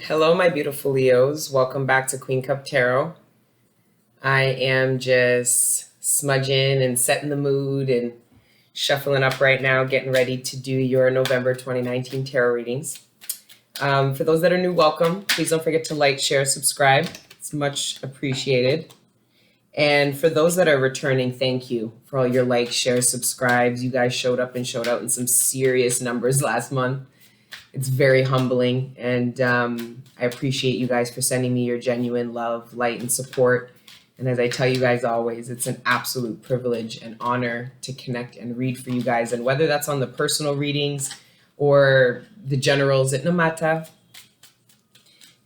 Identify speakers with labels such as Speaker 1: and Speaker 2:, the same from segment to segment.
Speaker 1: Hello, my beautiful Leos. Welcome back to Queen Cup Tarot. I am just smudging and setting the mood and shuffling up right now, getting ready to do your November 2019 tarot readings. For those that are new, welcome. Please don't forget to like, share, subscribe. It's much appreciated. And for those that are returning, thank you for all your likes, shares, subscribes. You guys showed up and showed out in some serious numbers last month. It's very humbling, and I appreciate you guys for sending me your genuine love, light, and support. And as I tell you guys always, it's an absolute privilege and honor to connect and read for you guys. And whether that's on the personal readings or the generals, no matter.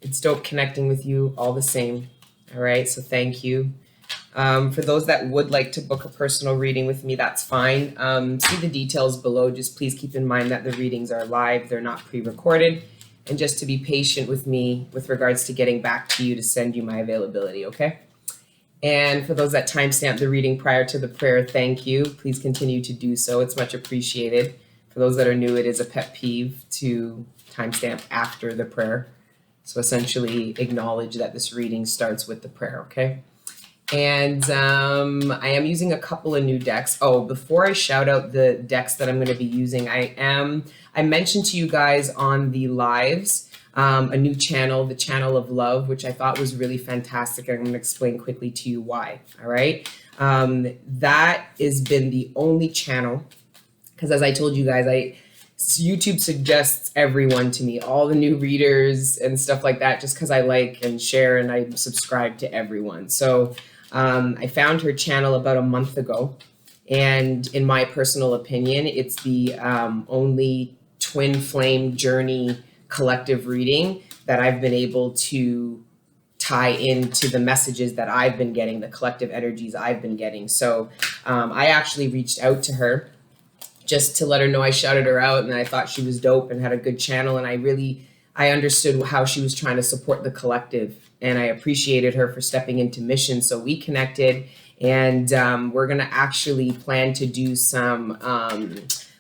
Speaker 1: It's dope connecting with you all the same. All right, so thank you. For those that would like to book a personal reading with me, that's fine. See the details below. Just please keep in mind that the readings are live. They're not pre-recorded. And just to be patient with me with regards to getting back to you to send you my availability, okay? And for those that timestamp the reading prior to the prayer, thank you. Please continue to do so. It's much appreciated. For those that are new, it is a pet peeve to timestamp after the prayer. So essentially acknowledge that this reading starts with the prayer, okay? And I am using a couple of new decks. Oh, before I shout out the decks that I'm going to be using, I mentioned to you guys on the lives a new channel, the Channel of Love, which I thought was really fantastic. I'm going to explain quickly to you why. All right. That has been the only channel, because as I told you guys, YouTube suggests everyone to me, all the new readers and stuff like that, just because I like and share and I subscribe to everyone. So I found her channel about a month ago, and in my personal opinion, it's the only twin flame journey collective reading that I've been able to tie into the messages that I've been getting, the collective energies I've been getting. So I actually reached out to her just to let her know I shouted her out and I thought she was dope and had a good channel, and I understood how she was trying to support the collective, and I appreciated her for stepping into mission. So we connected, and we're going to actually plan to do some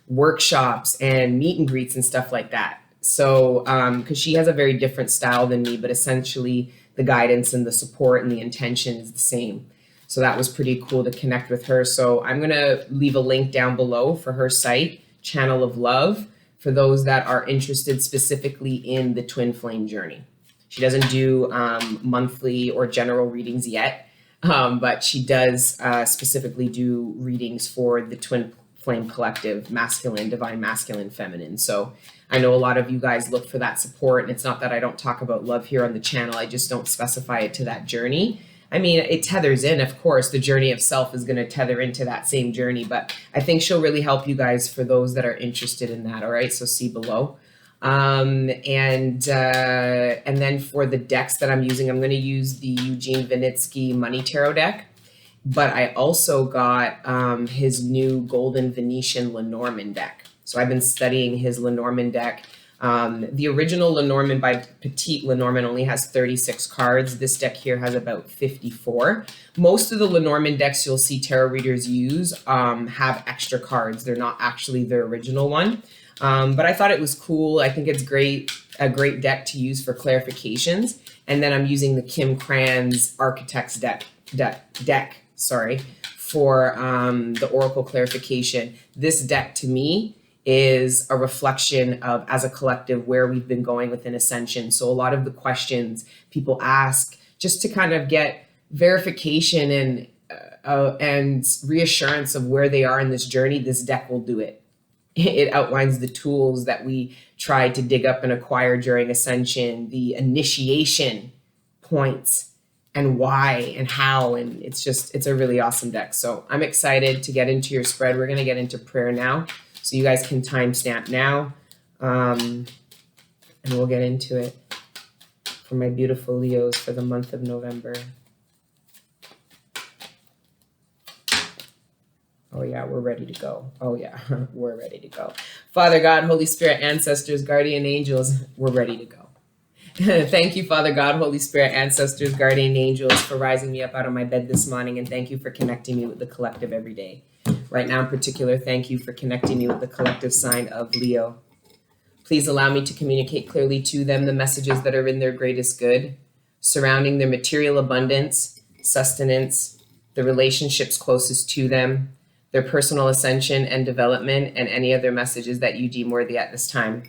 Speaker 1: workshops and meet and greets and stuff like that. So because she has a very different style than me, but essentially the guidance and the support and the intention is the same. So that was pretty cool to connect with her. So I'm going to leave a link down below for her site, Channel of Love, for those that are interested specifically in the twin flame journey. She doesn't do monthly or general readings yet, but she does specifically do readings for the twin flame collective, masculine, divine masculine, feminine. So I know a lot of you guys look for that support, and it's not that I don't talk about love here on the channel. I just don't specify it to that journey. I mean, it tethers in, of course, the journey of self is going to tether into that same journey, but I think she'll really help you guys for those that are interested in that. All right. So see below. And then for the decks that I'm using, I'm going to use the Eugene Vinitsky Money Tarot deck, but I also got his new Golden Venetian Lenormand deck. So I've been studying his Lenormand deck. The original Lenormand by Petite Lenormand only has 36 cards. This deck here has about 54. Most of the Lenormand decks you'll see tarot readers use have extra cards. They're not actually the original one. But I thought it was cool. I think it's a great deck to use for clarifications. And then I'm using the Kim Kranz Architects deck, for the Oracle clarification. This deck to me is a reflection of, as a collective, where we've been going within Ascension. So a lot of the questions people ask, just to kind of get verification and reassurance of where they are in this journey, this deck will do it. It outlines the tools that we tried to dig up and acquire during Ascension, the initiation points and why and how, and it's a really awesome deck. So I'm excited to get into your spread. We're going to get into prayer now. So you guys can timestamp now, and we'll get into it for my beautiful Leos for the month of November. Oh yeah, we're ready to go. Oh yeah, we're ready to go. Father God, Holy Spirit, ancestors, guardian angels, we're ready to go. Thank you, Father God, Holy Spirit, ancestors, guardian angels, for rising me up out of my bed this morning, and thank you for connecting me with the collective every day. Right now in particular, thank you for connecting me with the collective sign of Leo. Please allow me to communicate clearly to them the messages that are in their greatest good, surrounding their material abundance, sustenance, the relationships closest to them, their personal ascension and development, and any other messages that you deem worthy at this time.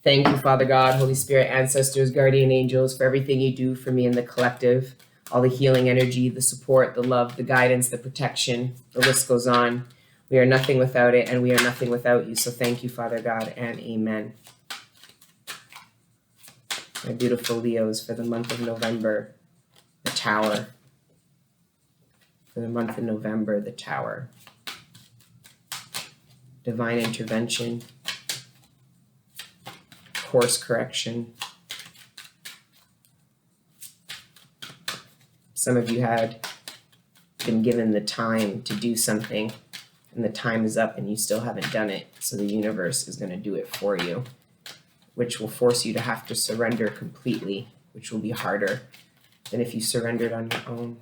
Speaker 1: Thank you, Father God, Holy Spirit, ancestors, guardian angels, for everything you do for me and the collective, all the healing energy, the support, the love, the guidance, the protection, the list goes on. We are nothing without it, and we are nothing without you. So thank you, Father God, and amen. My beautiful Leos, for the month of November, the Tower. For the month of November, the Tower. Divine intervention. Course correction. Some of you had been given the time to do something, and the time is up and you still haven't done it. So the universe is going to do it for you, which will force you to have to surrender completely, which will be harder than if you surrendered on your own.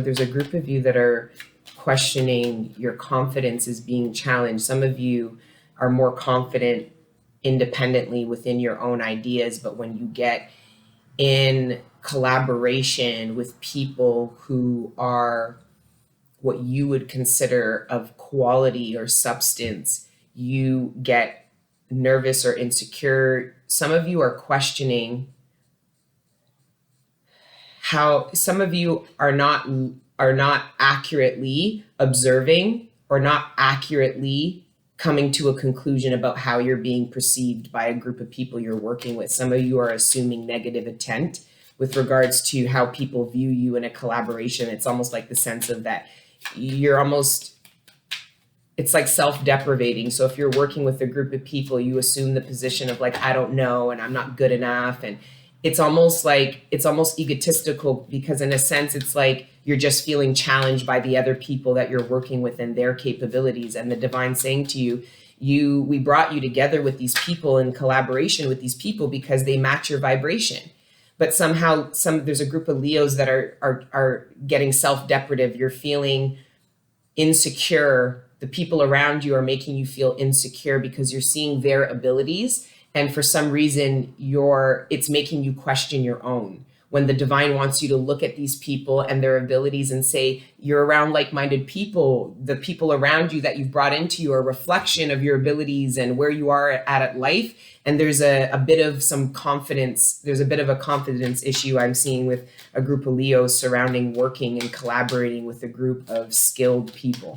Speaker 1: There's a group of you that are questioning your confidence is being challenged. Some of you are more confident independently within your own ideas, but when you get in collaboration with people who are what you would consider of quality or substance, you get nervous or insecure. Some of you are questioning how some of you are not accurately observing or not accurately coming to a conclusion about how you're being perceived by a group of people you're working with. Some of you are assuming negative intent with regards to how people view you in a collaboration. It's almost like the sense of that it's like self-deprivating. So if you're working with a group of people, you assume the position of like, I don't know, and I'm not good enough. And it's almost egotistical, because in a sense, it's like you're just feeling challenged by the other people that you're working with and their capabilities. And the divine saying to you, we brought you together with these people in collaboration with these people because they match your vibration. But somehow there's a group of Leos that are getting self-deprecative. You're feeling insecure. The people around you are making you feel insecure because you're seeing their abilities. And for some reason, it's making you question your own, when the divine wants you to look at these people and their abilities and say, you're around like-minded people. The people around you that you've brought into you are a reflection of your abilities and where you are at life. And there's a bit of some confidence. There's a bit of a confidence issue I'm seeing with a group of Leos surrounding working and collaborating with a group of skilled people.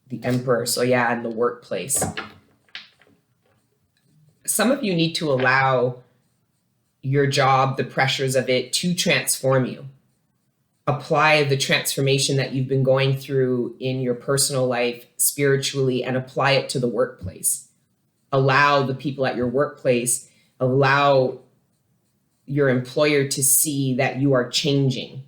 Speaker 1: The Emperor. So yeah, in the workplace. Some of you need to allow your job, the pressures of it, to transform you. Apply the transformation that you've been going through in your personal life spiritually and apply it to the workplace. Allow the people at your workplace, allow your employer to see that you are changing.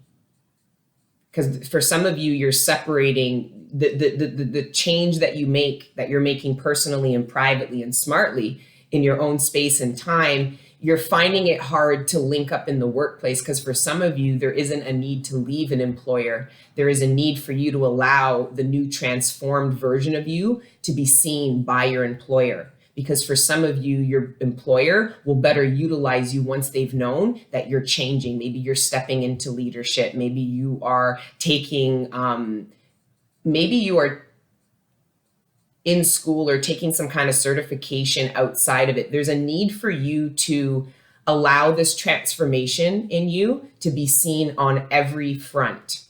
Speaker 1: Because for some of you, you're separating the change that you're making personally and privately and smartly in your own space and time. You're finding it hard to link up in the workplace because for some of you, there isn't a need to leave an employer. There is a need for you to allow the new transformed version of you to be seen by your employer. Because for some of you, your employer will better utilize you once they've known that you're changing. Maybe you're stepping into leadership. Maybe you are in school or taking some kind of certification outside of it. There's a need for you to allow this transformation in you to be seen on every front.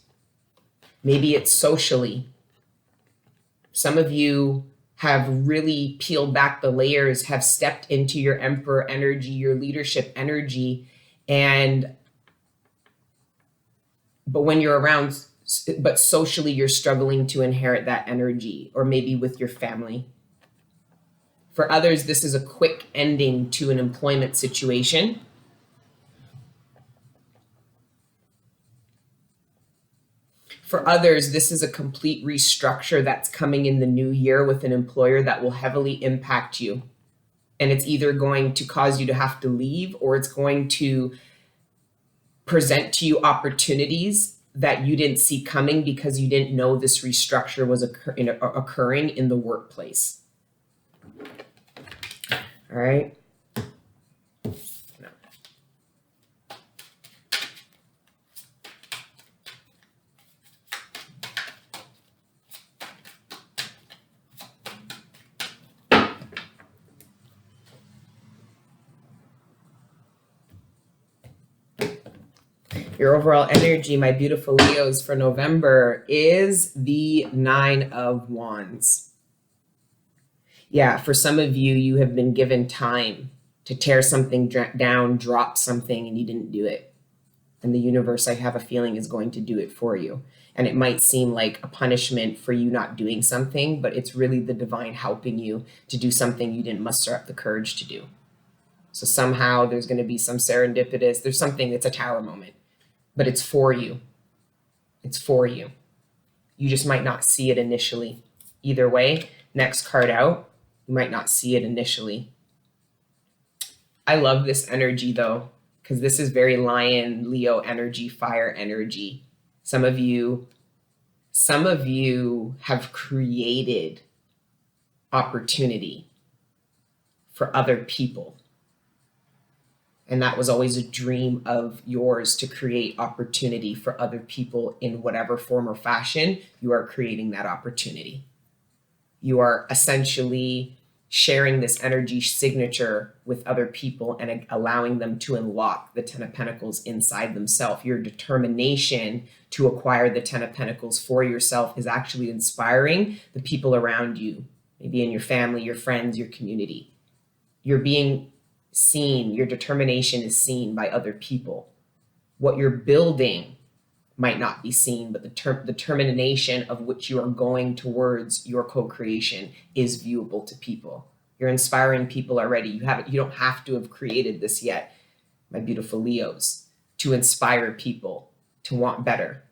Speaker 1: Maybe it's socially. Some of you have really peeled back the layers, have stepped into your Emperor energy, your leadership energy, but when you're around, but socially you're struggling to inherit that energy, or maybe with your family. For others, this is a quick ending to an employment situation. For others, this is a complete restructure that's coming in the new year with an employer that will heavily impact you And it's either going to cause you to have to leave, or it's going to present to you opportunities that you didn't see coming because you didn't know this restructure was occurring in the workplace. All right. Your overall energy, my beautiful Leos, for November is the 9 of Wands. Yeah, for some of you, you have been given time to tear something down, drop something, and you didn't do it. And the universe, I have a feeling, is going to do it for you. And it might seem like a punishment for you not doing something, but it's really the divine helping you to do something you didn't muster up the courage to do. So somehow there's going to be some serendipitous, there's something, it's a tower moment. But it's for you. It's for you. You just might not see it initially. Either way, next card out, you might not see it initially. I love this energy though, because this is very Lion, Leo energy, fire energy. Some of you have created opportunity for other people. And that was always a dream of yours, to create opportunity for other people in whatever form or fashion. You are creating that opportunity. You are essentially sharing this energy signature with other people and allowing them to unlock the 10 of Pentacles inside themselves. Your determination to acquire the 10 of Pentacles for yourself is actually inspiring the people around you, maybe in your family, your friends, your community. You're being seen, your determination is seen by other people. What you're building might not be seen, but the determination of which you are going towards your co-creation is viewable to people. You're inspiring people already. You don't have to have created this yet, my beautiful Leos, to inspire people to want better.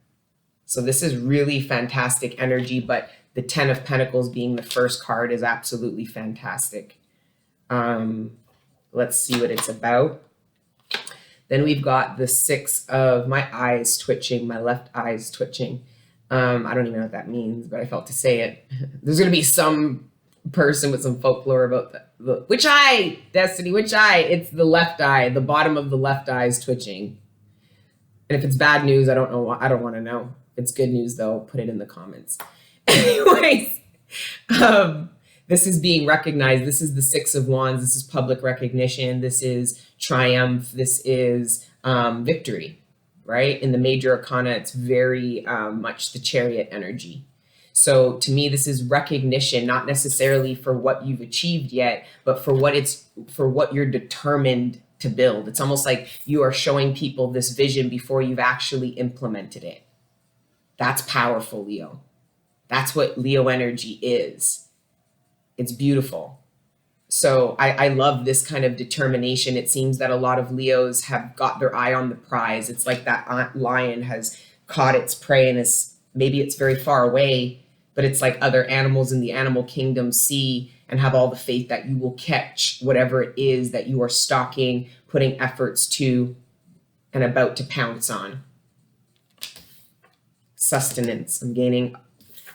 Speaker 1: So this is really fantastic energy, but the 10 of Pentacles being the first card is absolutely fantastic. Let's see what it's about. Then we've got the 6 of, my eyes twitching, my left eye's twitching. I don't even know what that means, but I felt to say it. There's going to be some person with some folklore about the which eye, Destiny, which eye? It's the left eye. The bottom of the left eye is twitching. And if it's bad news, I don't know. I don't want to know. If it's good news, though, put it in the comments. Anyways, this is being recognized. This is the 6 of Wands. This is public recognition. This is triumph. This is victory, right? In the major arcana, it's very much the Chariot energy. So to me, this is recognition, not necessarily for what you've achieved yet, but for what you're determined to build. It's almost like you are showing people this vision before you've actually implemented it. That's powerful, Leo. That's what Leo energy is. It's beautiful. So I love this kind of determination. It seems that a lot of Leos have got their eye on the prize. It's like that lion has caught its prey, and maybe it's very far away, but it's like other animals in the animal kingdom see and have all the faith that you will catch whatever it is that you are stalking, putting efforts to, and about to pounce on. Sustenance. I'm gaining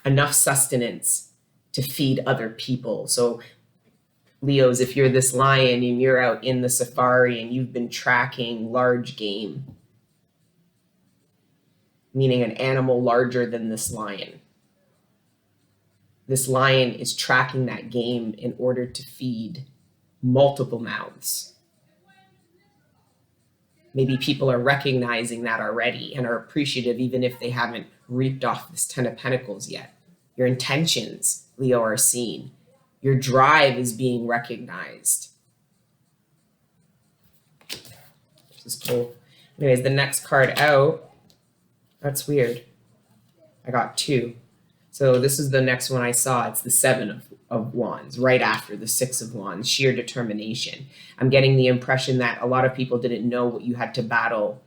Speaker 1: enough sustenance to feed other people. So Leos, if you're this lion and you're out in the safari and you've been tracking large game, meaning an animal larger than this lion is tracking that game in order to feed multiple mouths. Maybe people are recognizing that already and are appreciative, even if they haven't reaped off this 10 of Pentacles yet. Your intentions, Leo, are seen. Your drive is being recognized. This is cool. Anyways, the next card out, that's weird. I got 2. So this is the next one I saw. It's the 7 of Wands, right after the 6 of Wands, sheer determination. I'm getting the impression that a lot of people didn't know what you had to battle.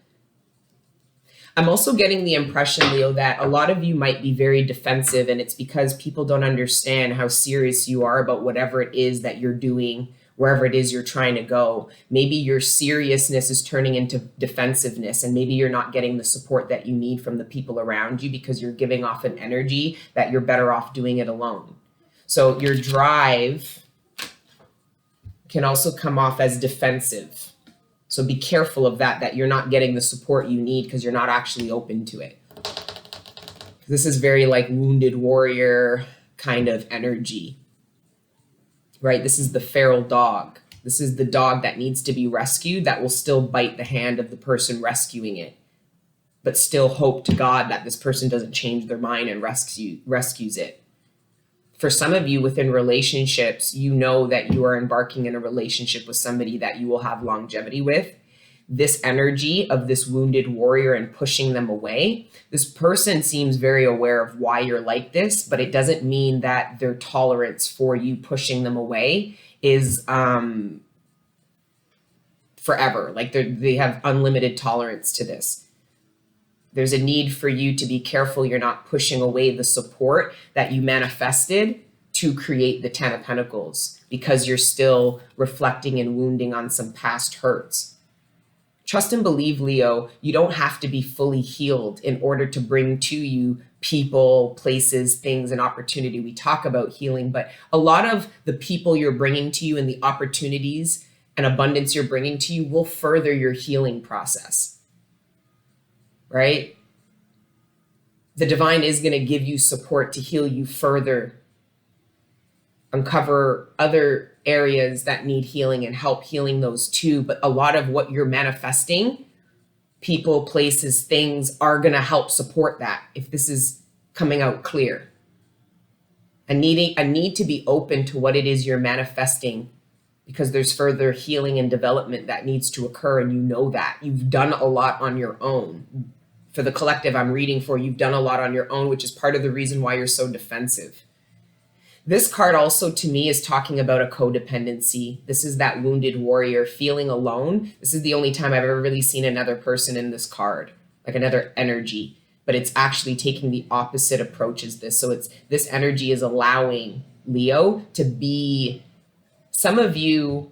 Speaker 1: I'm also getting the impression, Leo, that a lot of you might be very defensive, and it's because people don't understand how serious you are about whatever it is that you're doing, wherever it is you're trying to go. Maybe your seriousness is turning into defensiveness, and maybe you're not getting the support that you need from the people around you because you're giving off an energy that you're better off doing it alone. So your drive can also come off as defensive. So be careful of that you're not getting the support you need because you're not actually open to it. This is very like wounded warrior kind of energy, right? This is the feral dog. This is the dog that needs to be rescued that will still bite the hand of the person rescuing it, but still hope to God that this person doesn't change their mind and rescues it. For some of you within relationships, you know that you are embarking in a relationship with somebody that you will have longevity with. This energy of this wounded warrior and pushing them away, this person seems very aware of why you're like this, but it doesn't mean that their tolerance for you pushing them away is forever. Like they have unlimited tolerance to this. There's a need for you to be careful you're not pushing away the support that you manifested to create the 10 of Pentacles because you're still reflecting and wounding on some past hurts. Trust and believe, Leo, you don't have to be fully healed in order to bring to you people, places, things, and opportunity. We talk about healing, but a lot of the people you're bringing to you and the opportunities and abundance you're bringing to you will further your healing process. Right? The divine is going to give you support to heal you further, uncover other areas that need healing and help healing those too. But a lot of what you're manifesting, people, places, things are going to help support that if this is coming out clear. A need to be open to what it is you're manifesting because there's further healing and development that needs to occur. And you know that. You've done a lot on your own. For the collective I'm reading for, you've done a lot on your own, which is part of the reason why you're so defensive. This card also to me is talking about a codependency. This is that wounded warrior feeling alone. This is the only time I've ever really seen another person in this card, like another energy, but it's actually taking the opposite approach as this. So this energy is allowing Leo to be, some of you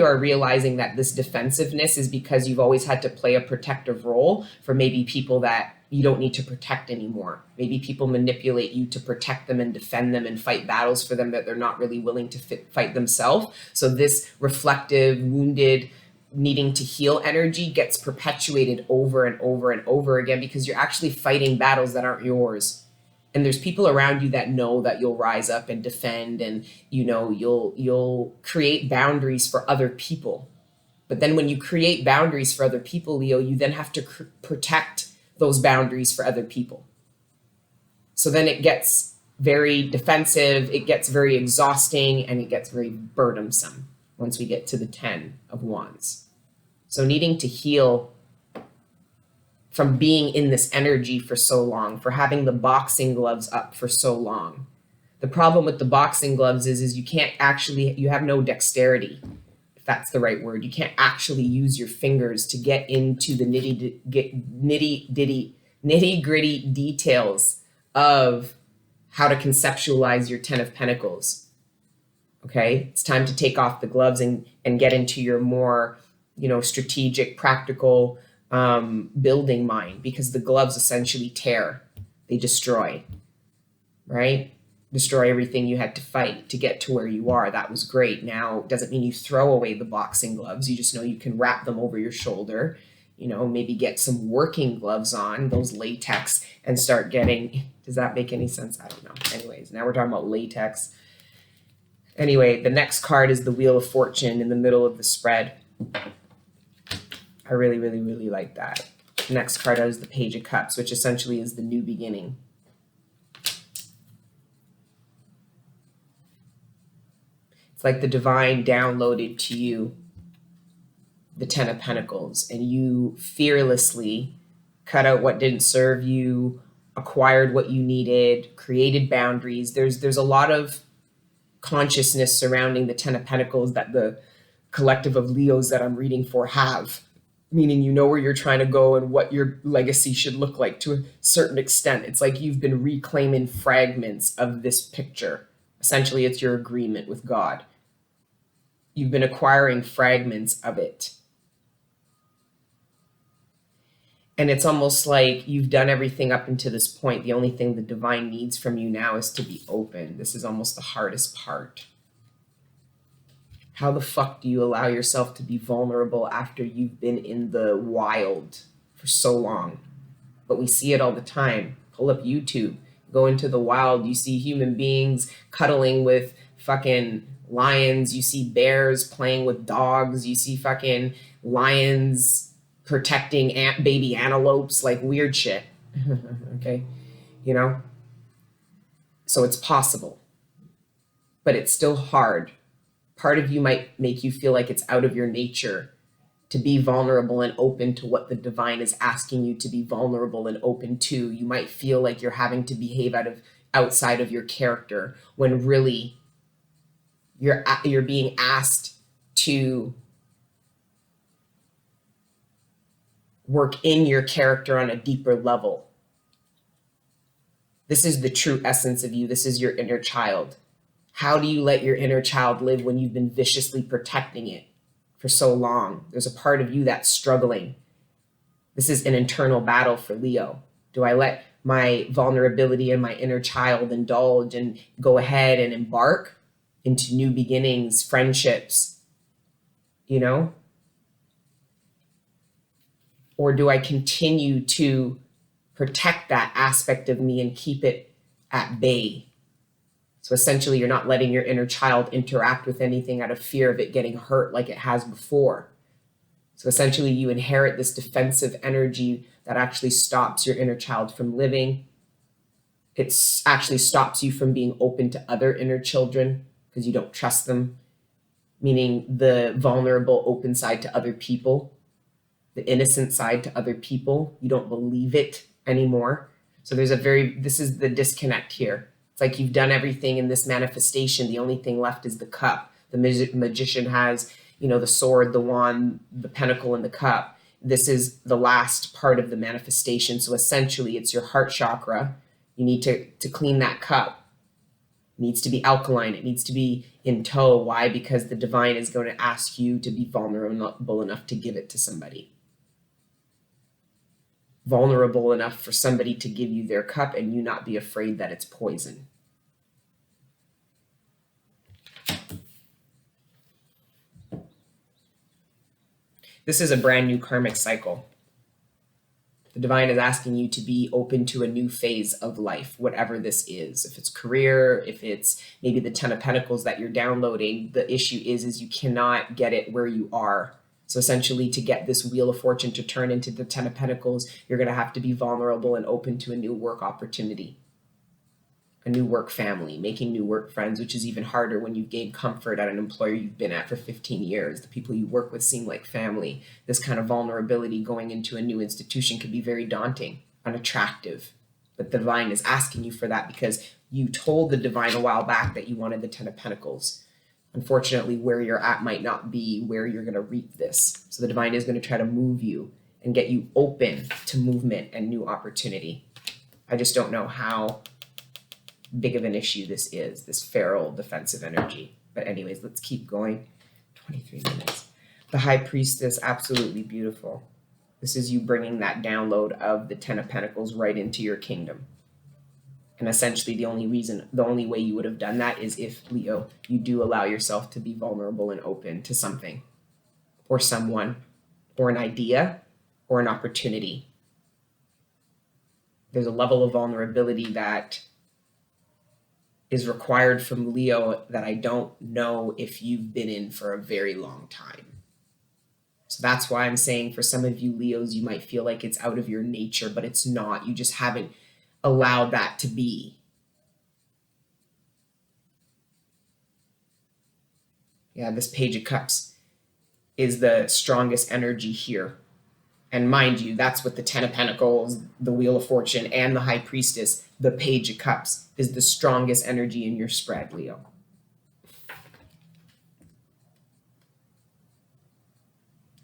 Speaker 1: are realizing that this defensiveness is because you've always had to play a protective role for maybe people that you don't need to protect anymore. Maybe people manipulate you to protect them and defend them and fight battles for them that they're not really willing to fight themselves. So this reflective, wounded, needing to heal energy gets perpetuated over and over and over again because you're actually fighting battles that aren't yours. And there's people around you that know that you'll rise up and defend, and you'll create boundaries for other people. But then when you create boundaries for other people, Leo, you then have to protect those boundaries for other people. So then it gets very defensive, it gets very exhausting, and it gets very burdensome once we get to the 10 of Wands. So needing to heal from being in this energy for so long, for having the boxing gloves up for so long. The problem with the boxing gloves is you have no dexterity, if that's the right word. You can't actually use your fingers to get into the nitty gritty details of how to conceptualize your 10 of Pentacles. Okay, it's time to take off the gloves and get into your more, strategic, practical, building mind, because the gloves essentially tear, they destroy, right? Destroy everything you had to fight to get to where you are. That was great. Now, it doesn't mean you throw away the boxing gloves. You just know you can wrap them over your shoulder, maybe get some working gloves on, those latex, and start getting, does that make any sense? I don't know. Anyways, now we're talking about latex. Anyway, the next card is the Wheel of Fortune in the middle of the spread. I really, really, really like that. The next card is the Page of Cups, which essentially is the new beginning. It's like the divine downloaded to you the 10 of Pentacles, and you fearlessly cut out what didn't serve you, acquired what you needed, created boundaries. There's a lot of consciousness surrounding the 10 of Pentacles that the collective of Leos that I'm reading for have. Meaning you know where you're trying to go and what your legacy should look like to a certain extent. It's like you've been reclaiming fragments of this picture. Essentially, it's your agreement with God. You've been acquiring fragments of it. And it's almost like you've done everything up until this point. The only thing the divine needs from you now is to be open. This is almost the hardest part. How the fuck do you allow yourself to be vulnerable after you've been in the wild for so long? But we see it all the time. Pull up YouTube, go into the wild. You see human beings cuddling with fucking lions. You see bears playing with dogs. You see fucking lions protecting baby antelopes, like weird shit. Okay, you know? So it's possible, but it's still hard. Part of you might make you feel like it's out of your nature to be vulnerable and open to what the divine is asking you to be vulnerable and open to. You might feel like you're having to behave outside of your character, when really you're being asked to work in your character on a deeper level. This is the true essence of you. This is your inner child. How do you let your inner child live when you've been viciously protecting it for so long? There's a part of you that's struggling. This is an internal battle for Leo. Do I let my vulnerability and my inner child indulge and go ahead and embark into new beginnings, friendships, you know? Or do I continue to protect that aspect of me and keep it at bay? So essentially, you're not letting your inner child interact with anything out of fear of it getting hurt like it has before. So essentially, you inherit this defensive energy that actually stops your inner child from living. It actually stops you from being open to other inner children because you don't trust them, meaning the vulnerable, open side to other people, the innocent side to other people. You don't believe it anymore. So this is the disconnect here. It's like you've done everything in this manifestation. The only thing left is the cup. The magician has, the sword, the wand, the pentacle, and the cup. This is the last part of the manifestation. So essentially, it's your heart chakra. You need to clean that cup. It needs to be alkaline. It needs to be in tow. Why? Because the divine is going to ask you to be vulnerable enough to give it to somebody. Vulnerable enough for somebody to give you their cup and you not be afraid that it's poison. This is a brand new karmic cycle. The divine is asking you to be open to a new phase of life, whatever this is. If it's career, if it's maybe the 10 of Pentacles that you're downloading, the issue is you cannot get it where you are. So essentially, to get this Wheel of Fortune to turn into the 10 of Pentacles, you're going to have to be vulnerable and open to a new work opportunity, a new work family, making new work friends, which is even harder when you've gained comfort at an employer you've been at for 15 years. The people you work with seem like family. This kind of vulnerability going into a new institution could be very daunting, unattractive. But the divine is asking you for that because you told the divine a while back that you wanted the 10 of Pentacles. Unfortunately, where you're at might not be where you're going to reap this. So the divine is going to try to move you and get you open to movement and new opportunity. I just don't know how big of an issue this is, this feral defensive energy. But anyways, let's keep going. 23 minutes. The High Priestess, absolutely beautiful. This is you bringing that download of the 10 of Pentacles right into your kingdom. And essentially the only way you would have done that is if, Leo, you do allow yourself to be vulnerable and open to something or someone or an idea or an opportunity. There's a level of vulnerability that is required from Leo that I don't know if you've been in for a very long time. So that's why I'm saying for some of you Leos, you might feel like it's out of your nature, but it's not. You just haven't allowed that to be. Yeah, this Page of Cups is the strongest energy here. And mind you, that's with the 10 of Pentacles, the Wheel of Fortune, and the High Priestess. The Page of Cups is the strongest energy in your spread, Leo.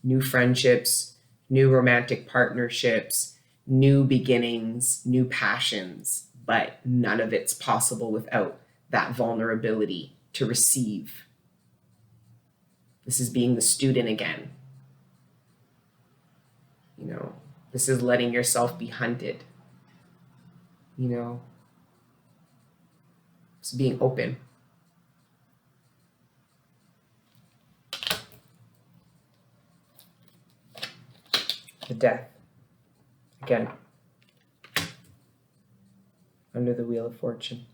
Speaker 1: New friendships, new romantic partnerships, new beginnings, new passions, but none of it's possible without that vulnerability to receive. This is being the student again. This is letting yourself be hunted. It's being open. The death. Again. Under the Wheel of Fortune.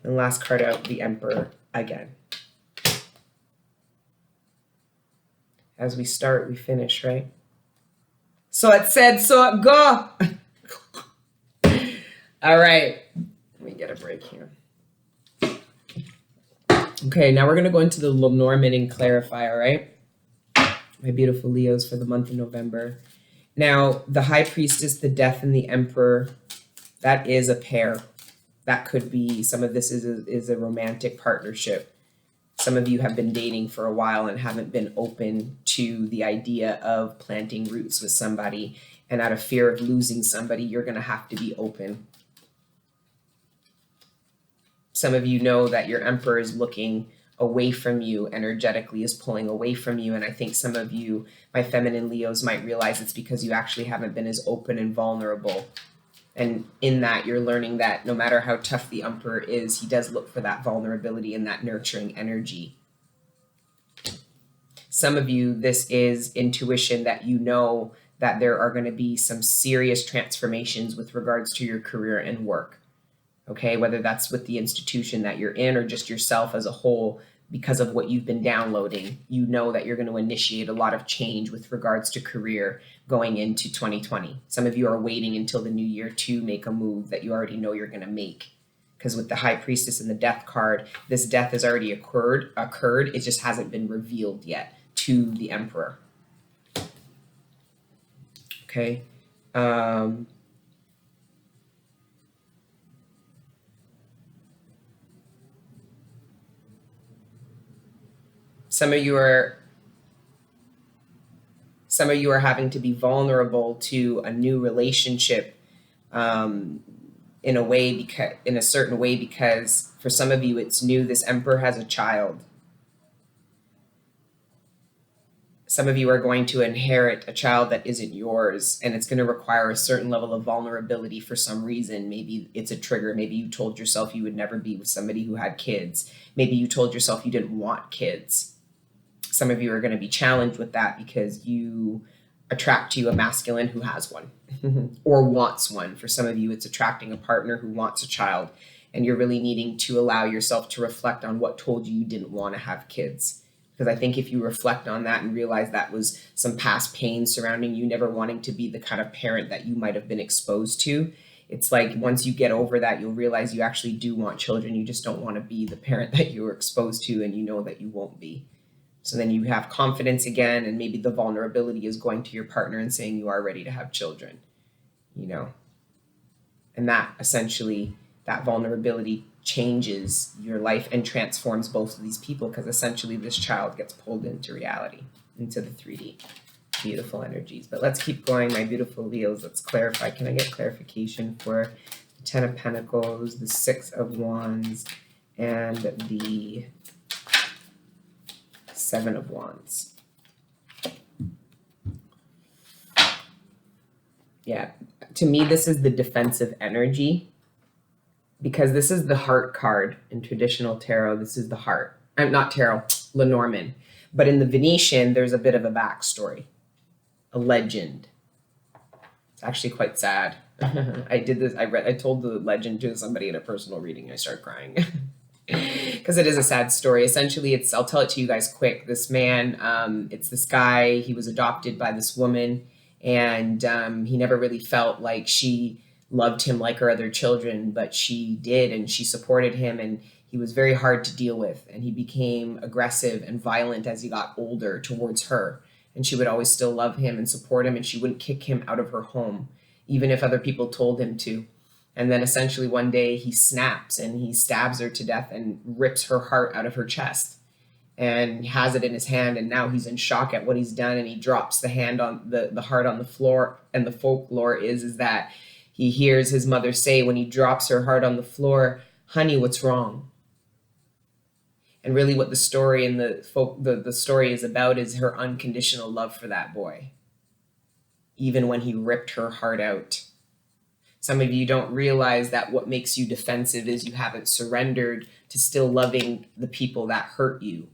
Speaker 1: And last card out, the Emperor again. As we start, we finish, right? So it said, so it go. All right. Let me get a break here. Okay, now we're going to go into the Lenormand and clarify, all right? My beautiful Leos for the month of November. Now, the High Priestess, the Death, and the Emperor, that is a pair. That could be, some of this is a romantic partnership. Some of you have been dating for a while and haven't been open to the idea of planting roots with somebody. And out of fear of losing somebody, you're going to have to be open. Some of you know that your Emperor is looking away from you energetically, is pulling away from you. And I think some of you, my feminine Leos, might realize it's because you actually haven't been as open and vulnerable. And in that, you're learning that no matter how tough the Emperor is, he does look for that vulnerability and that nurturing energy. Some of you, this is intuition that you know that there are going to be some serious transformations with regards to your career and work. Okay, whether that's with the institution that you're in or just yourself as a whole, because of what you've been downloading, you know that you're going to initiate a lot of change with regards to career going into 2020. Some of you are waiting until the new year to make a move that you already know you're going to make. Because with the High Priestess and the Death card, this death has already occurred. It just hasn't been revealed yet to the Emperor. Okay. Some of you are having to be vulnerable to a new relationship in a certain way, because for some of you it's new. This Emperor has a child. Some of you are going to inherit a child that isn't yours, and it's going to require a certain level of vulnerability for some reason. Maybe it's a trigger. Maybe you told yourself you would never be with somebody who had kids. Maybe you told yourself you didn't want kids. Some of you are going to be challenged with that because you attract to you a masculine who has one or wants one. For some of you, it's attracting a partner who wants a child, and you're really needing to allow yourself to reflect on what told you didn't want to have kids. Because I think if you reflect on that and realize that was some past pain surrounding you never wanting to be the kind of parent that you might have been exposed to, it's like once you get over that, you'll realize you actually do want children. You just don't want to be the parent that you were exposed to, and you know that you won't be. So then you have confidence again, and maybe the vulnerability is going to your partner and saying you are ready to have children, And that essentially, that vulnerability changes your life and transforms both of these people, because essentially this child gets pulled into reality, into the 3D. Beautiful energies. But let's keep going, my beautiful Leos. Let's clarify. Can I get clarification for the 10 of Pentacles, the 6 of Wands, and the 7 of Wands? Yeah, to me, this is the defensive energy, because this is the heart card in traditional tarot. This is the heart. I'm not tarot, Lenormand. But in the Venetian, there's a bit of a backstory, a legend. It's actually quite sad. I did this. I told the legend to somebody in a personal reading. I started crying because it is a sad story. Essentially, I'll tell it to you guys quick. This man, it's this guy. He was adopted by this woman, and he never really felt like she loved him like her other children, but she did, and she supported him, and he was very hard to deal with, and he became aggressive and violent as he got older towards her. And she would always still love him and support him, and she wouldn't kick him out of her home, even if other people told him to. And then essentially one day he snaps and he stabs her to death and rips her heart out of her chest and has it in his hand. And now he's in shock at what he's done, and he drops the heart on the floor. And the folklore is that he hears his mother say when he drops her heart on the floor, "Honey, what's wrong?" And really what the story and the story is about is her unconditional love for that boy, even when he ripped her heart out. Some of you don't realize that what makes you defensive is you haven't surrendered to still loving the people that hurt you,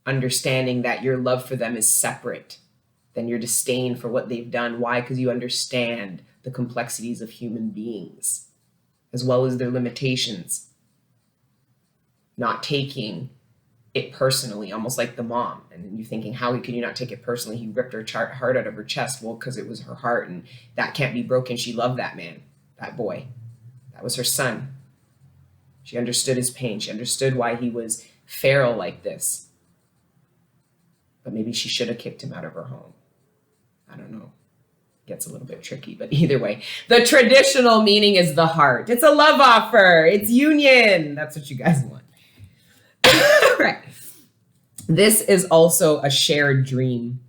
Speaker 1: understanding that your love for them is separate than your disdain for what they've done. Why? Because you understand the complexities of human beings, as well as their limitations. Not taking it personally, almost like the mom. And you're thinking, how can you not take it personally? He ripped her heart out of her chest. Well, because it was her heart, and that can't be broken. She loved that man, that boy. That was her son. She understood his pain. She understood why he was feral like this. But maybe she should have kicked him out of her home. I don't know. Gets a little bit tricky, but either way, the traditional meaning is the heart. It's a love offer. It's union. That's what you guys want. Right. This is also a shared dream.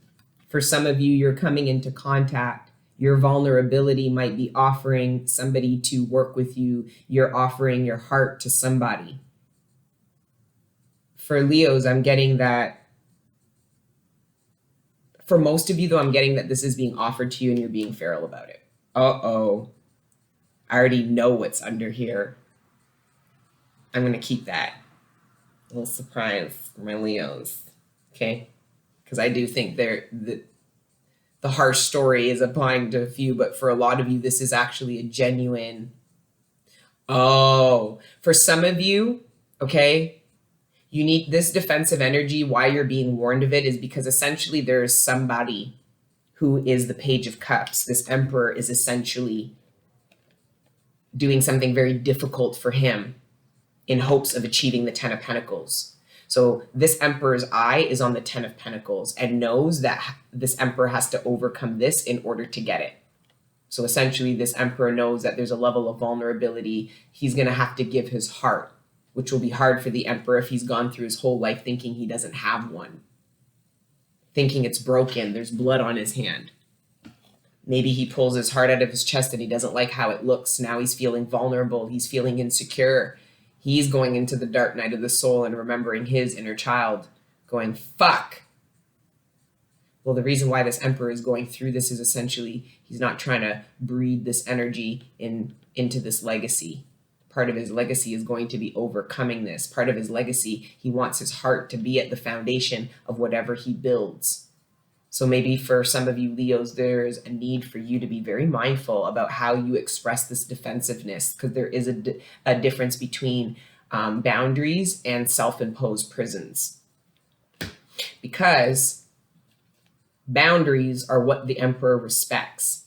Speaker 1: For some of you, you're coming into contact. Your vulnerability might be offering somebody to work with you. You're offering your heart to somebody. For Leos, I'm getting that. For most of you, though, I'm getting that this is being offered to you and you're being feral about it. Uh-oh. I already know what's under here. I'm going to keep that. A little surprise for my Leos. Okay? Because I do think the harsh story is applying to a few, but for a lot of you, this is actually a genuine. Oh, for some of you, okay, you need this defensive energy. Why you're being warned of it is because essentially there is somebody who is the Page of Cups. This Emperor is essentially doing something very difficult for him in hopes of achieving the Ten of Pentacles. So this Emperor's eye is on the Ten of Pentacles and knows that this Emperor has to overcome this in order to get it. So essentially this Emperor knows that there's a level of vulnerability. He's going to have to give his heart, which will be hard for the Emperor if he's gone through his whole life thinking he doesn't have one, thinking it's broken, there's blood on his hand. Maybe he pulls his heart out of his chest and he doesn't like how it looks. Now he's feeling vulnerable, he's feeling insecure. He's going into the dark night of the soul and remembering his inner child, going, fuck. Well, the reason why this Emperor is going through this is essentially he's not trying to breed this energy into this legacy. Part of his legacy is going to be overcoming this. Part of his legacy, he wants his heart to be at the foundation of whatever he builds. So maybe for some of you Leos, there's a need for you to be very mindful about how you express this defensiveness, because there is a difference between boundaries and self-imposed prisons. Because boundaries are what the Emperor respects,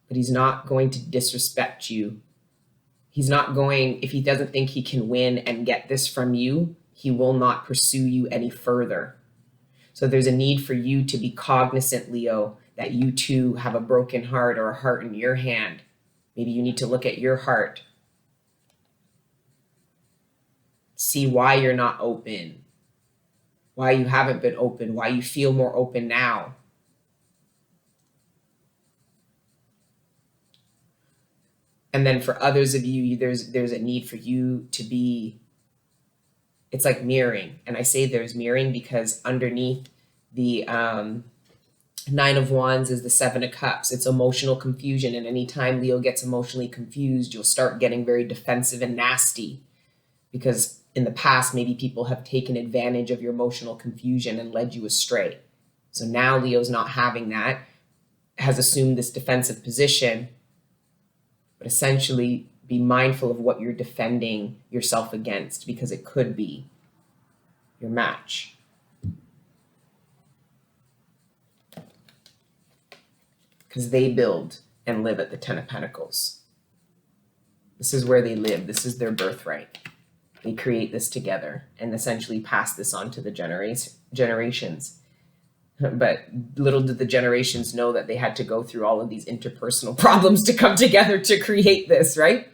Speaker 1: but he's not going to disrespect you. He's not going, if he doesn't think he can win and get this from you, he will not pursue you any further. So there's a need for you to be cognizant, Leo, that you too have a broken heart or a heart in your hand. Maybe you need to look at your heart. See why you're not open, why you haven't been open, why you feel more open now. And then for others of you, there's a need for you to be, it's like mirroring. And I say there's mirroring because underneath the Nine of Wands is the Seven of Cups. It's emotional confusion. And anytime Leo gets emotionally confused, you'll start getting very defensive and nasty, because in the past, maybe people have taken advantage of your emotional confusion and led you astray. So now Leo's not having that, has assumed this defensive position, but essentially be mindful of what you're defending yourself against, because it could be your match. Because they build and live at the Ten of Pentacles. This is where they live. This is their birthright. They create this together and essentially pass this on to the generations. But little did the generations know that they had to go through all of these interpersonal problems to come together to create this, right?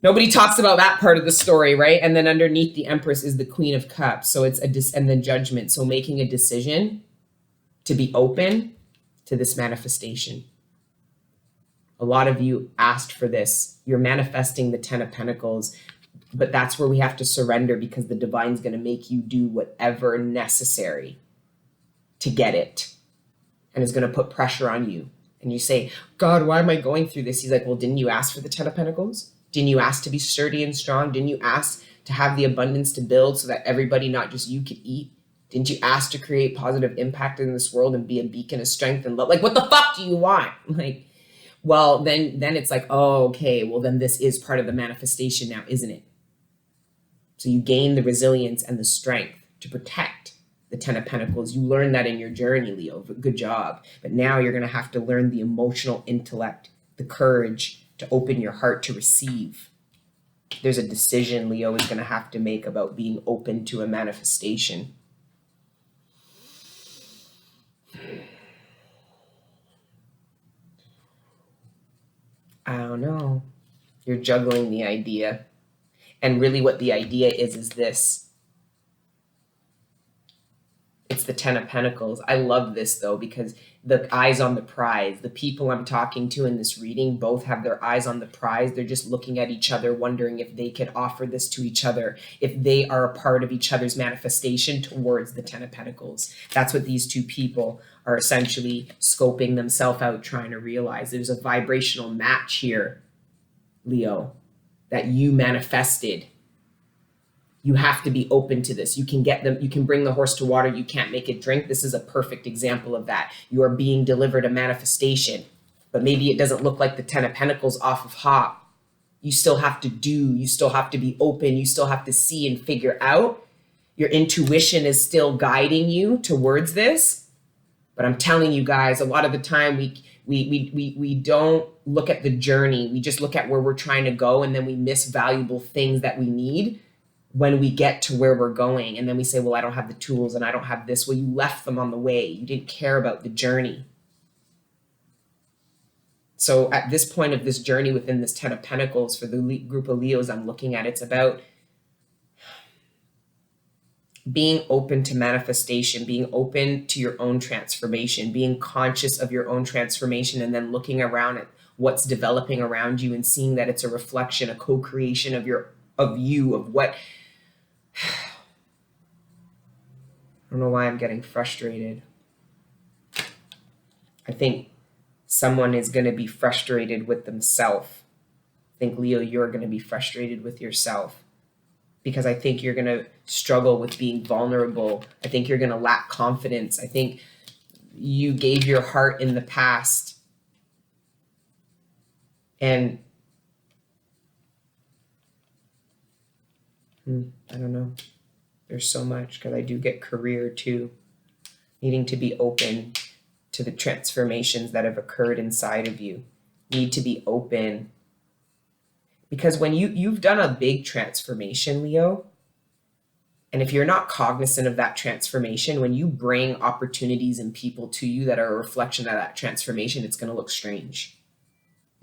Speaker 1: Nobody talks about that part of the story, right? And then underneath the Empress is the Queen of Cups. So it's and then Judgment. So making a decision to be open to this manifestation. A lot of you asked for this. You're manifesting the Ten of Pentacles. But that's where we have to surrender, because the divine's going to make you do whatever necessary to get it. And is going to put pressure on you. And you say, God, why am I going through this? He's like, well, didn't you ask for the 10 of Pentacles? Didn't you ask to be sturdy and strong? Didn't you ask to have the abundance to build so that everybody, not just you, could eat? Didn't you ask to create positive impact in this world and be a beacon of strength and love? Like, what the fuck do you want? Like, well, then it's like, oh, okay, well, then this is part of the manifestation now, isn't it? So you gain the resilience and the strength to protect the 10 of Pentacles. You learn that in your journey, Leo. Good job. But now you're going to have to learn the emotional intellect, the courage to open your heart to receive. There's a decision Leo is going to have to make about being open to a manifestation. I don't know. You're juggling the idea. And really what the idea is this. It's the 10 of Pentacles. I love this though, because the eyes on the prize, the people I'm talking to in this reading both have their eyes on the prize. They're just looking at each other, wondering if they could offer this to each other, if they are a part of each other's manifestation towards the 10 of Pentacles. That's what these two people are essentially scoping themselves out, trying to realize. There's a vibrational match here, Leo, that you manifested. You have to be open to this. You can get them. You can bring the horse to water. You can't make it drink. This is a perfect example of that. You are being delivered a manifestation, but maybe it doesn't look like the 10 of Pentacles off of hop. You still have to do. You still have to be open. You still have to see and figure out. Your intuition is still guiding you towards this. But I'm telling you guys, a lot of the time we don't look at the journey. We just look at where we're trying to go, and then we miss valuable things that we need when we get to where we're going. And then we say, well, I don't have the tools and I don't have this. Well, you left them on the way. You didn't care about the journey. So at this point of this journey within this 10 of Pentacles, for the group of Leos I'm looking at, it's about being open to manifestation, being open to your own transformation, being conscious of your own transformation, and then looking around at what's developing around you and seeing that it's a reflection, a co-creation of what. I don't know why I'm getting frustrated. I think someone is going to be frustrated with themselves. I think, Leo, you're going to be frustrated with yourself, because I think you're going to struggle with being vulnerable. I think you're going to lack confidence. I think you gave your heart in the past, and I don't know. There's so much, because I do get career too. Needing to be open to the transformations that have occurred inside of you. Need to be open. Because when you've done a big transformation, Leo, and if you're not cognizant of that transformation, when you bring opportunities and people to you that are a reflection of that transformation, it's going to look strange.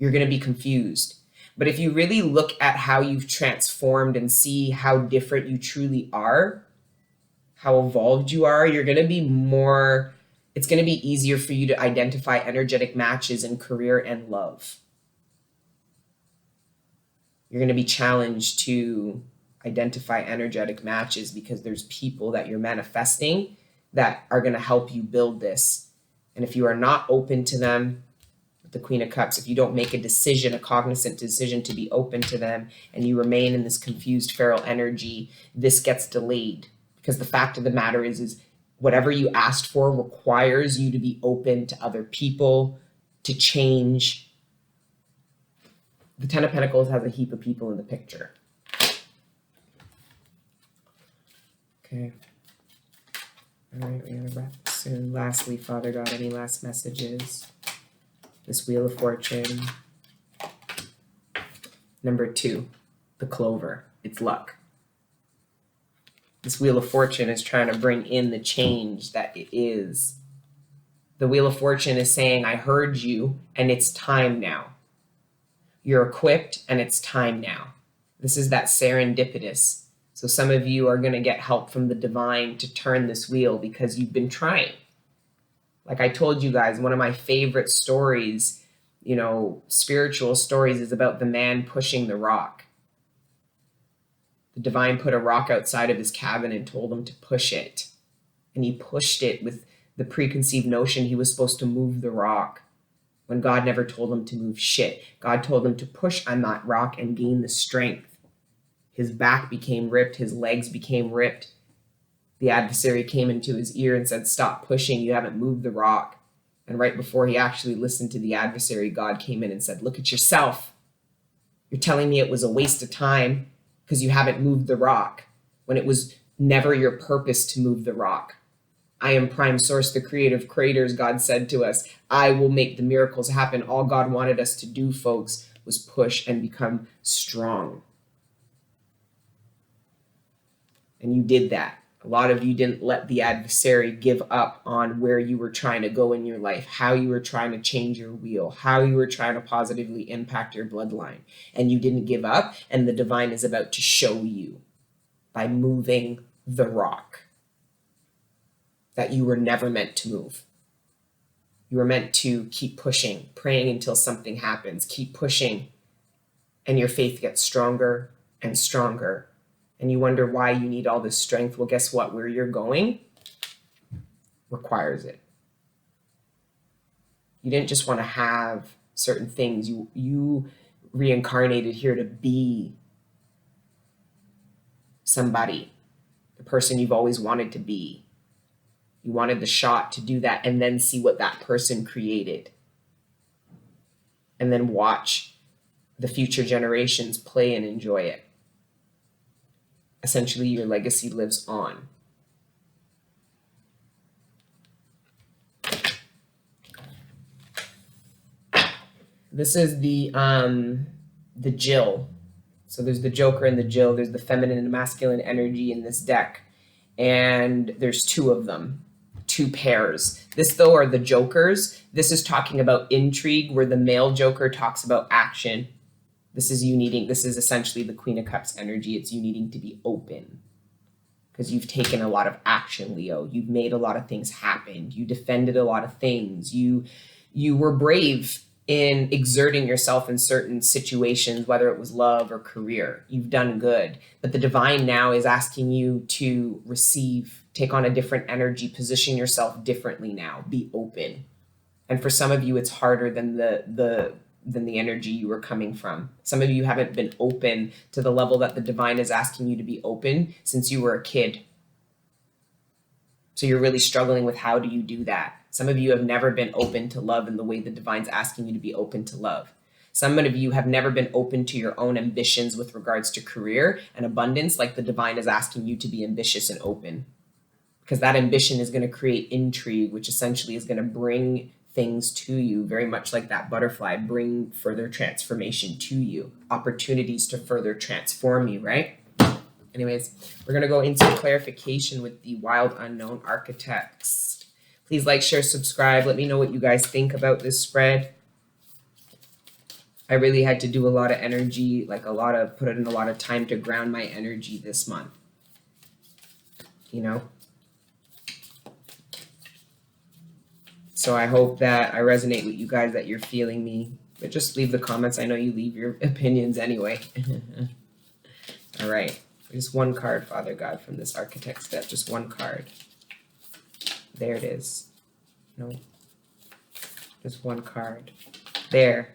Speaker 1: You're going to be confused. But if you really look at how you've transformed and see how different you truly are, how evolved you are, you're going to be more, it's going to be easier for you to identify energetic matches in career and love. You're going to be challenged to identify energetic matches, because there's people that you're manifesting that are going to help you build this. And if you are not open to them, the Queen of Cups, if you don't make a decision, a cognizant decision to be open to them, and you remain in this confused feral energy, this gets delayed. Because the fact of the matter is whatever you asked for requires you to be open to other people, to change. The 10 of Pentacles has a heap of people in the picture. Okay. All right, we're going to wrap this soon. Lastly, Father God, any last messages? This Wheel of Fortune. Number 2, the clover. It's luck. This Wheel of Fortune is trying to bring in the change that it is. The Wheel of Fortune is saying, I heard you, and it's time now. You're equipped, and it's time now. This is that serendipitous. So some of you are going to get help from the divine to turn this wheel, because you've been trying. Like I told you guys, one of my favorite stories, spiritual stories, is about the man pushing the rock. The divine put a rock outside of his cabin and told him to push it. And he pushed it with the preconceived notion he was supposed to move the rock, when God never told him to move shit. God told him to push on that rock and gain the strength. His back became ripped. His legs became ripped. The adversary came into his ear and said, stop pushing. You haven't moved the rock. And right before he actually listened to the adversary, God came in and said, look at yourself. You're telling me it was a waste of time because you haven't moved the rock, when it was never your purpose to move the rock. I am prime source, the creative creators, God said to us. I will make the miracles happen. All God wanted us to do, folks, was push and become strong. And you did that. A lot of you didn't let the adversary give up on where you were trying to go in your life, how you were trying to change your wheel, how you were trying to positively impact your bloodline. And you didn't give up, and the divine is about to show you by moving the rock that you were never meant to move. You were meant to keep pushing, praying until something happens. Keep pushing, and your faith gets stronger and stronger. And you wonder why you need all this strength. Well, guess what? Where you're going requires it. You didn't just want to have certain things. You reincarnated here to be somebody, the person you've always wanted to be. You wanted the shot to do that and then see what that person created. And then watch the future generations play and enjoy it. Essentially, your legacy lives on. This is the Jill. So there's the Joker and the Jill. There's the feminine and masculine energy in this deck. And there's two of them. Two pairs. This, though, are the Jokers. This is talking about intrigue, where the male Joker talks about action. This is essentially the Queen of Cups energy. It's you needing to be open. Because you've taken a lot of action, Leo. You've made a lot of things happen. You defended a lot of things. You were brave in exerting yourself in certain situations, whether it was love or career. You've done good. But the divine now is asking you to receive, take on a different energy, position yourself differently now, be open. And for some of you, it's harder than the energy you were coming from. Some of you haven't been open to the level that the divine is asking you to be open since you were a kid. So you're really struggling with how do you do that? Some of you have never been open to love in the way the divine's asking you to be open to love. Some of you have never been open to your own ambitions with regards to career and abundance, like the divine is asking you to be ambitious and open. Because that ambition is going to create intrigue, which essentially is going to bring things to you, very much like that butterfly, bring further transformation to you, opportunities to further transform you, right? Anyways, we're going to go into clarification with the Wild Unknown Architects. Please like, share, subscribe. Let me know what you guys think about this spread. I really had to do a lot of energy, put in a lot of time to ground my energy this month. You know? So I hope that I resonate with you guys, that you're feeling me. But just leave the comments. I know you leave your opinions anyway. All right. Just one card, Father God, from this architect step. Just one card. There it is. No. Just one card. There.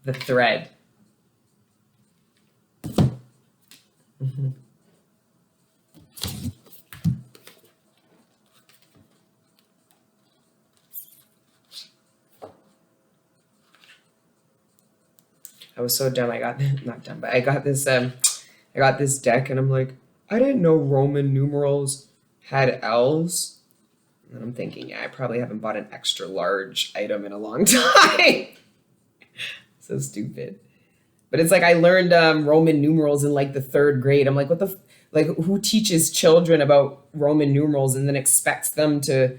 Speaker 1: The thread. I was so dumb. I got this deck and I'm like, I didn't know Roman numerals had L's. And I'm thinking, yeah, I probably haven't bought an extra large item in a long time. So stupid. But it's like I learned Roman numerals in like the 3rd grade. I'm like, who teaches children about Roman numerals and then expects them to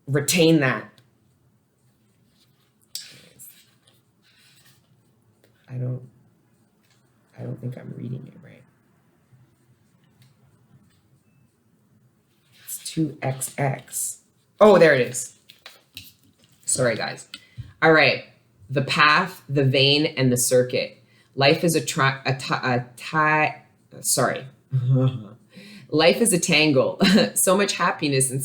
Speaker 1: retain that? I don't think I'm reading it right. It's 2XX. Oh, there it is. Sorry, guys. All right. The path, the vein, and the circuit. Life is Sorry. Life is a tangle. So much happiness and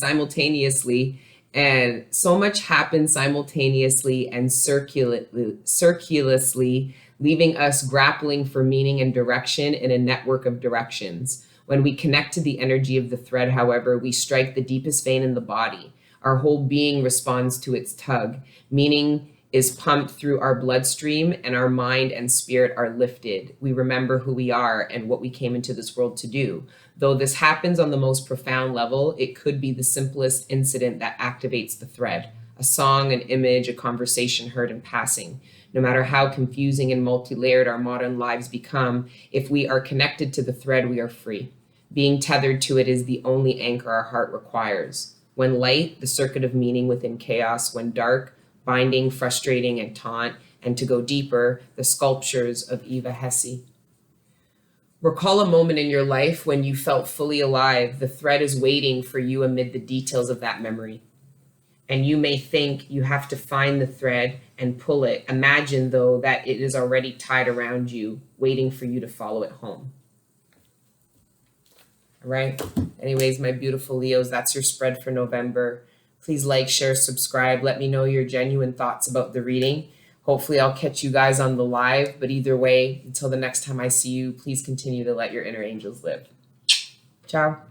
Speaker 1: so much happens simultaneously and circulously, leaving us grappling for meaning and direction in a network of directions. When we connect to the energy of the thread, however, we strike the deepest vein in the body. Our whole being responds to its tug. Meaning is pumped through our bloodstream, and our mind and spirit are lifted. We remember who we are and what we came into this world to do. Though this happens on the most profound level, it could be the simplest incident that activates the thread: a song, an image, a conversation heard in passing. No matter how confusing and multi-layered our modern lives become, if we are connected to the thread, we are free. Being tethered to it is the only anchor our heart requires. When light, the circuit of meaning within chaos; when dark, binding, frustrating, and taunt; and to go deeper, the sculptures of Eva Hesse. Recall a moment in your life when you felt fully alive. The thread is waiting for you amid the details of that memory. And you may think you have to find the thread and pull it. Imagine, though, that it is already tied around you, waiting for you to follow it home. All right. Anyways, my beautiful Leos, that's your spread for November. Please like, share, subscribe. Let me know your genuine thoughts about the reading. Hopefully I'll catch you guys on the live. But either way, until the next time I see you, please continue to let your inner angels live. Ciao.